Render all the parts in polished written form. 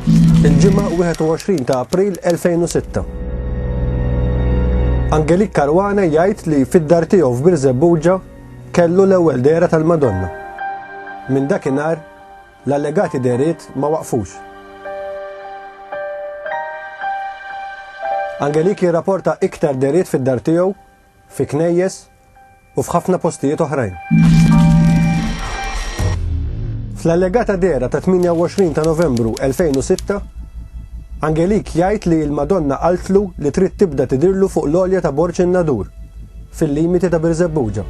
Il-ġimgħa 21 ta' April 2006. Angelik Karwana jgħid li fid-dar tiegħu f'Birzebbuġa kellu l-ewwel dehra tal-Madonna. Minn dakinhar l-allegati dehriet ma waqfux. Angelik jirrapporta iktar dehriet fid-dar tiegħu, fi knejjes u f'ħafna postijiet oħrajn. Fl-allegata dehra ta' 28 ta' Novembru 2006, Angelik jgħid li l-Madonna qaltlu li trid tibda tidirlu fuq l-għolja ta' Borġ in-Nadur, fil-limiti ta' Birzebbuġa.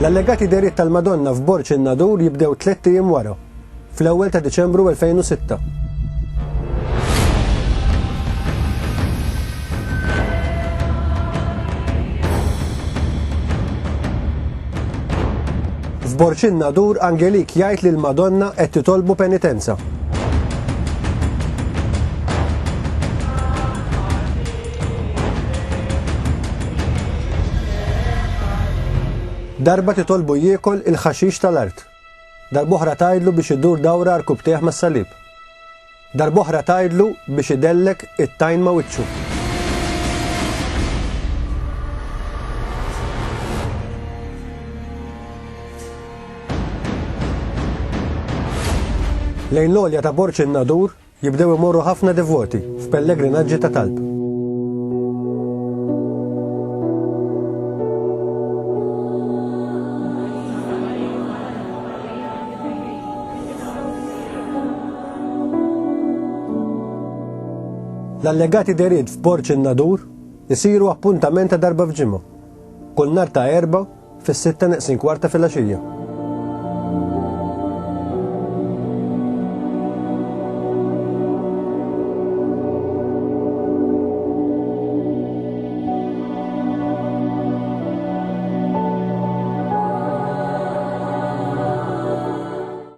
L-allegati dehriet tal-Madonna f'Borġ in-Nadur jibdew 3 ijiem wara, fl-ewwel ta' Diċembru 2006. F'Borġ in-Nadur Angelik jgħid li l-Madonna qed titolbu penitenza. Darba titolbu jiekol il-ħaxix tal-art. Darb'oħra tgħidlu biex idur dawra rkub tiegħek mas-salib. Darb'oħra tgħidlu biex idellek it-tajn ma' wiċċu. Lejn l-għolja ta' Borġ in-Nadur jibdew imorru ħafna devoti f'pellegrinaġġi ta' talb. L-allegati dehriet f'Borġ in-Nadur isiru appuntament ta' darba f'ġimgħa, kull nhar ta' Erba' fis-6:45 filgħaxija.